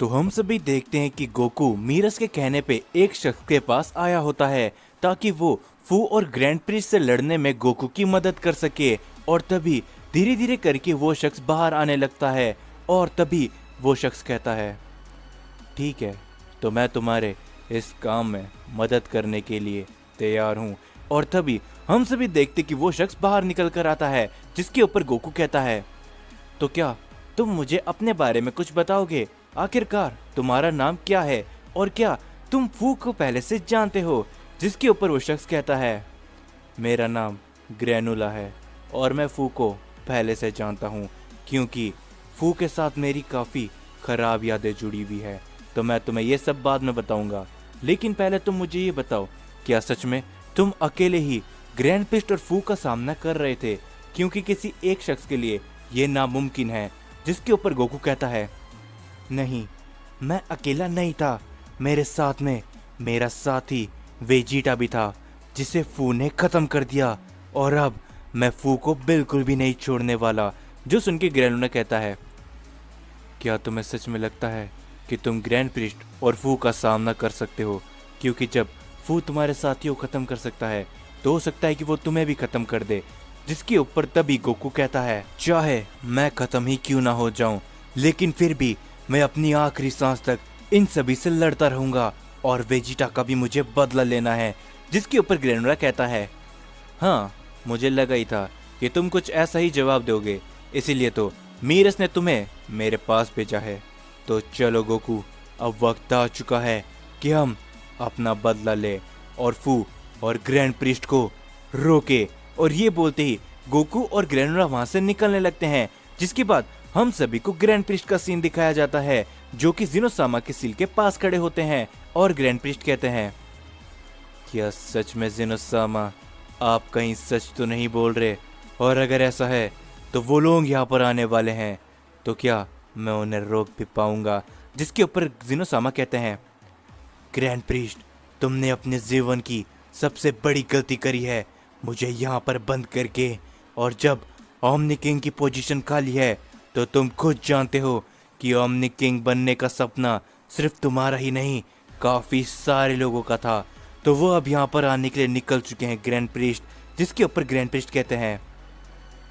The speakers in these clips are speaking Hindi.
तो हम सभी देखते हैं कि गोकू मीरस के कहने पे एक शख्स के पास आया होता है ताकि वो फू और ग्रैंड प्रिस्ट से लड़ने में गोकू की मदद कर सके। और तभी धीरे धीरे करके वो शख्स बाहर आने लगता है और तभी वो शख्स कहता है, ठीक है, तो मैं तुम्हारे इस काम में मदद करने के लिए तैयार हूँ। और तभी हम सभी देखते कि वो शख्स बाहर निकल कर आता है, जिसके ऊपर गोकू कहता है, तो क्या तुम मुझे अपने बारे में कुछ बताओगे? आखिरकार तुम्हारा नाम क्या है और क्या तुम फू को पहले से जानते हो? जिसके ऊपर वो शख्स कहता है, मेरा नाम ग्रैनुला है और मैं फू को पहले से जानता हूँ क्योंकि फू के साथ मेरी काफ़ी ख़राब यादें जुड़ी हुई है। तो मैं तुम्हें ये सब बाद में बताऊंगा, लेकिन पहले तुम मुझे ये बताओ, क्या सच में तुम अकेले ही ग्रैंड प्रिस्ट और फू का सामना कर रहे थे? क्योंकि किसी एक शख्स के लिए ये नामुमकिन है। जिसके ऊपर गोकू कहता है, नहीं, मैं अकेला नहीं था, मेरे साथ में मेरा साथी वेजिटा भी था जिसे फू ने खत्म कर दिया और अब मैं फू को बिल्कुल भी नहीं छोड़ने वाला। जो सुन के ग्रैनुला कहता है, क्या तुम्हें सच में लगता है कि तुम ग्रैंड प्रिस्ट और फू का सामना कर सकते हो? क्योंकि जब फू तुम्हारे साथियों को खत्म कर सकता है तो हो सकता है कि वो तुम्हें भी खत्म कर दे। जिसके ऊपर तभी गोकू कहता है, चाहे मैं खत्म ही क्यों ना हो जाऊं, लेकिन फिर भी मैं अपनी आखिरी सांस तक इन सभी से लड़ता रहूंगा और वेजिटा का भी मुझे बदला लेना है। जिसके ऊपर ग्रैनुला कहता है, हाँ, मुझे लगा ही था कि तुम कुछ ऐसा ही जवाब दोगे, इसीलिए तो मीरस ने तुम्हें मेरे पास भेजा है। तो चलो गोकू, अब वक्त आ चुका है कि हम अपना बदला ले और फू और ग्रैंड प्रिस्ट को रोके। और ये बोलते ही गोकू और ग्रैनुला वहां से निकलने लगते हैं। जिसके बाद हम सभी को ग्रैंड प्रिस्ट का सीन दिखाया जाता है, जो कि ज़िनोसामा के सील के पास खड़े होते हैं। और ग्रैंड प्रिस्ट कहते हैं, क्या सच में ज़िनोसामा आप कहीं सच तो नहीं बोल रहे? और अगर ऐसा है तो वो लोग यहाँ पर आने वाले हैं, तो क्या मैं उन्हें रोक भी पाऊंगा? जिसके ऊपर ज़िनोसामा कहते हैं, ग्रैंड प्रिस्ट, तुमने अपने जीवन की सबसे बड़ी गलती करी है मुझे यहाँ पर बंद करके। और जब ओमनी किंग की पोजीशन खाली है तो तुम खुद जानते हो कि ओमनी किंग बनने का सपना सिर्फ तुम्हारा ही नहीं, काफ़ी सारे लोगों का था। तो वो अब यहाँ पर आने के लिए निकल चुके हैं ग्रैंड प्रिस्ट। जिसके ऊपर ग्रैंड प्रिस्ट कहते हैं,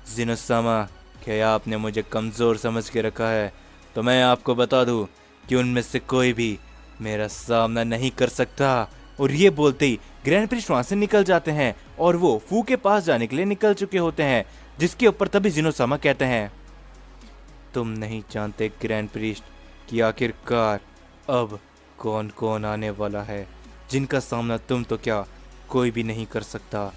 ज़िनोसामा, क्या आपने मुझे कमज़ोर समझ के रखा है? तो मैं आपको बता दूं कि उनमें से कोई भी मेरा सामना नहीं कर सकता। और ये बोलते ही ग्रैंड प्रिस्ट वहाँ से निकल जाते हैं और वो फू के पास जाने के लिए निकल चुके होते हैं। जिसके ऊपर तभी ज़िनोसामा कहते हैं, तुम नहीं जानते ग्रैंड प्रिस्ट कि आखिरकार अब कौन कौन आने वाला है, जिनका सामना तुम तो क्या कोई भी नहीं कर सकता।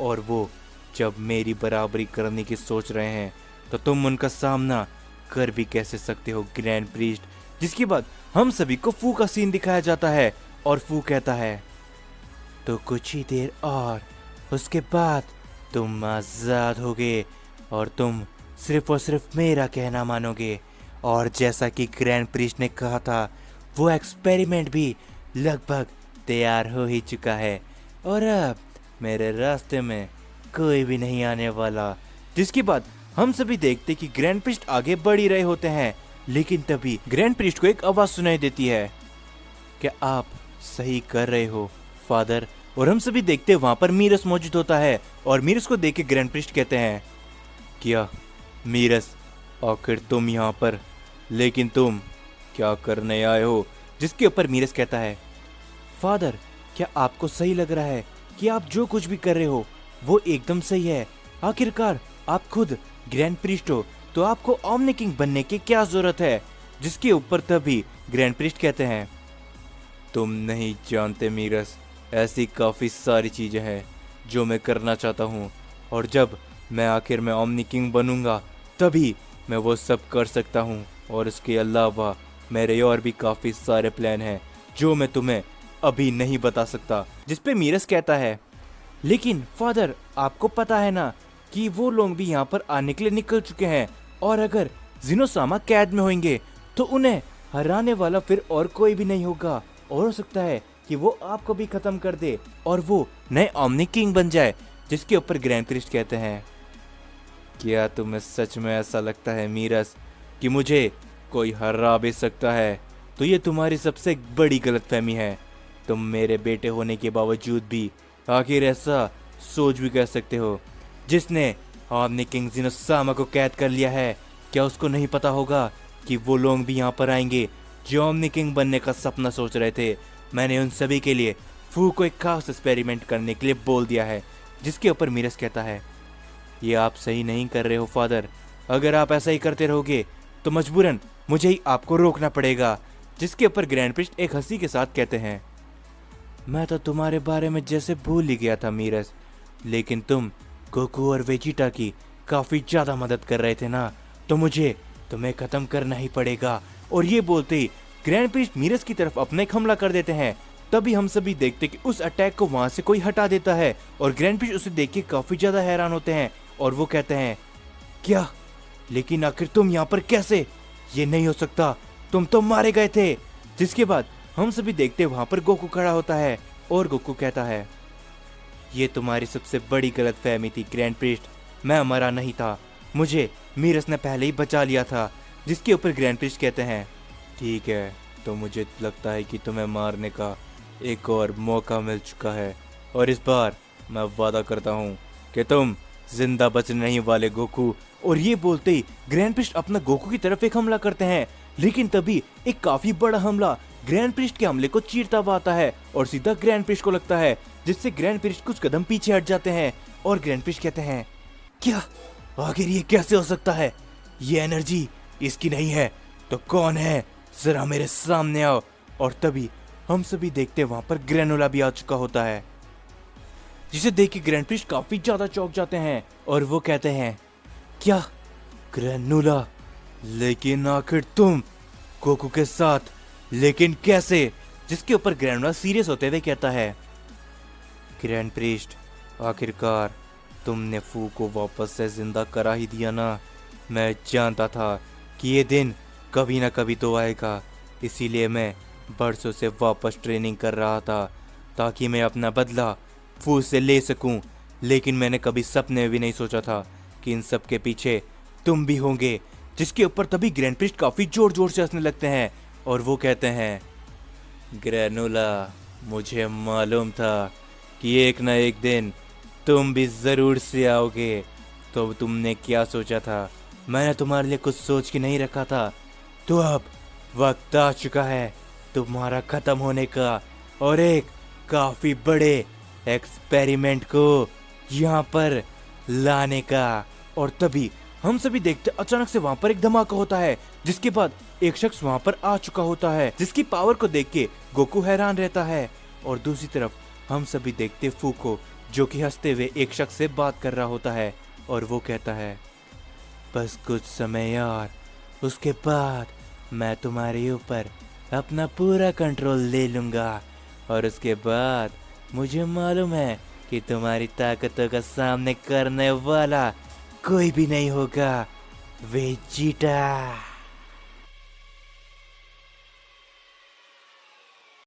और वो जब मेरी बराबरी करने की सोच रहे हैं तो तुम उनका सामना कर भी कैसे सकते हो ग्रैंड प्रिस्ट? जिसके बाद हम सभी को फू का सीन दिखाया जाता है और फू कहता है, तो कुछ ही देर और उसके बाद तुम आज़ाद होगे और तुम सिर्फ और सिर्फ मेरा कहना मानोगे। और जैसा कि ग्रैंड प्रिस्ट ने कहा था, वो एक्सपेरिमेंट भी लगभग तैयार हो ही चुका है और अब मेरे रास्ते में कोई भी नहीं आने वाला। जिसके बाद हम सभी देखते कि ग्रैंड प्रिस्ट आगे बढ़ ही रहे होते हैं, लेकिन तभी ग्रैंड प्रिस्ट को एक आवाज़ सुनाई देती है, क्या आप सही कर रहे हो फादर? और हम सभी देखते वहां पर मीरस मौजूद होता है और मीरस को देख के ग्रैंड प्रिस्ट कहते हैं, क्या मीरस, आखिर तुम यहाँ पर, लेकिन तुम क्या करने आए हो? जिसके ऊपर मीरस कहता है, फादर, क्या आपको सही लग रहा है कि आप जो कुछ भी कर रहे हो वो एकदम सही है? आखिरकार आप खुद ग्रैंड प्रिस्ट हो, तो आपको ओमनी किंग बनने की क्या जरूरत है? जिसके ऊपर तभी ग्रैंड प्रिस्ट कहते हैं, तुम नहीं जानते मीरस, ऐसी काफ़ी सारी चीज़ें हैं जो मैं करना चाहता हूँ और जब मैं आखिर में ओमनी किंग बनूंगा तभी मैं वो सब कर सकता हूँ। और इसके अलावा मेरे और भी काफ़ी सारे प्लान हैं जो मैं तुम्हें अभी नहीं बता सकता। जिस पे मीरस कहता है, लेकिन फादर, आपको पता है ना कि वो लोग भी यहाँ पर आने के लिए निकल चुके हैं और अगर ज़िनोसामा कैद में होंगे तो उन्हें हराने वाला फिर और कोई भी नहीं होगा और हो सकता है कि वो आपको भी खत्म कर दे और वो नए ओमनी किंग बन जाए। जिसके ऊपर ग्रैंड प्रिस्ट कहते हैं, क्या तुम्हें सच में ऐसा लगता है मीरस कि मुझे कोई हरा भी सकता है? तो ये तुम्हारी सबसे बड़ी गलतफहमी है। तुम मेरे बेटे होने के बावजूद भी आखिर ऐसा सोच भी कर सकते हो। जिसने आपने किंग जिनोसामा को कैद कर लिया है, क्या उसको नहीं पता होगा कि वो लोग भी यहाँ पर आएंगे जो ओमनी किंग बनने का सपना सोच रहे थे। मैंने उन सभी के लिए फू को एक खास एक्सपेरिमेंट करने के लिए बोल दिया है। जिसके ऊपर मीरस कहता है, ये आप सही नहीं कर रहे हो फादर। अगर आप ऐसा ही करते रहोगे तो मजबूरन मुझे ही आपको रोकना पड़ेगा। जिसके ऊपर ग्रैंड प्रिस्ट एक हंसी के साथ कहते हैं, मैं तो तुम्हारे बारे में जैसे भूल ही गया था मीरस, लेकिन तुम गोकू और वेजिटा की काफी ज्यादा मदद कर रहे थे ना, तो मुझे तुम्हें खत्म करना ही पड़ेगा। और ये बोलते ही ग्रैंड प्रिस्ट मीरस की तरफ अपना एक हमला कर देते हैं। तभी हम सभी देखते कि उस अटैक को वहां से कोई हटा देता है और ग्रैंड प्रिस्ट उसे देख के काफी ज्यादा हैरान होते हैं और वो कहते हैं, क्या, लेकिन आखिर तुम यहाँ पर कैसे? ये नहीं हो सकता, तुम तो मारे गए थे। जिसके बाद हम सभी देखते वहां पर गोकू खड़ा होता है और गोकू कहता है, ये तुम्हारी सबसे बड़ी गलतफहमी थी ग्रैंड प्रिस्ट, मैं मरा नहीं था, मुझे मीरस ने पहले ही बचा लिया था। जिसके ऊपर ग्रैंड प्रिस्ट कहते हैं, ठीक है, तो मुझे लगता है कि तुम्हें मारने का एक और मौका मिल चुका है और इस बार मैं वादा करता हूँ कि तुम जिंदा बचने नहीं वाले गोकू। और ये बोलते ही ग्रैंड प्रिस्ट अपना गोकू की तरफ एक हमला करते हैं, लेकिन तभी एक काफी बड़ा हमला ग्रैंड प्रिस्ट के हमले को चीरता हुआ आता है और सीधा ग्रैंड प्रिस्ट को लगता है, जिससे ग्रैंड प्रिस्ट कुछ कदम पीछे हट जाते हैं। और ग्रैंड प्रिस्ट कहते हैं, क्या, आखिर ये कैसे हो सकता है? ये एनर्जी इसकी नहीं है तो कौन है? जरा मेरे सामने आओ। और तभी हम सभी देखते वहां पर ग्रेनुला भी आ चुका होता है, जिसे देख के ग्रैंड प्रिस्ट काफी ज्यादा चौंक जाते हैं और वो कहते हैं, क्या, ग्रेनुला, लेकिन आखिर तुम गोकू के साथ, लेकिन कैसे? जिसके ऊपर ग्रेनुला सीरियस होते हुए कहता है, ग्रैंड प्रिस्ट, आखिरकार तुमने फू को वापस से जिंदा करा ही दिया ना। मैं जानता था कि ये दिन कभी ना कभी तो आएगा, इसीलिए मैं बरसों से वापस ट्रेनिंग कर रहा था ताकि मैं अपना बदला फू से ले सकूं। लेकिन मैंने कभी सपने में भी नहीं सोचा था कि इन सब के पीछे तुम भी होंगे। जिसके ऊपर तभी ग्रैंड प्रिस्ट काफी जोर जोर से हंसने लगते हैं और वो कहते हैं, ग्रेनुला, मुझे मालूम था कि एक ना एक दिन तुम भी जरूर से आओगे। तो तुमने क्या सोचा था? मैंने तुम्हारे लिए कुछ सोच के नहीं रखा था। तो अब वक्त आ चुका है तुम्हारा खत्म होने का और एक काफी बड़े एक्सपेरिमेंट को यहाँ पर लाने का। और तभी हम सभी देखते अचानक से वहां पर एक धमाका होता है, जिसके बाद एक शख्स वहां पर आ चुका होता है, जिसकी पावर को देख के गोकू हैरान रहता है। और दूसरी तरफ हम सभी देखते फू को, जो कि हंसते हुए एक शख्स से बात कर रहा होता है और वो कहता है, बस कुछ समय यार, उसके बाद मैं तुम्हारे ऊपर अपना पूरा कंट्रोल ले लूंगा और उसके बाद मुझे मालूम है कि तुम्हारी ताकतों का सामने करने वाला कोई भी नहीं होगा, वेजिटा।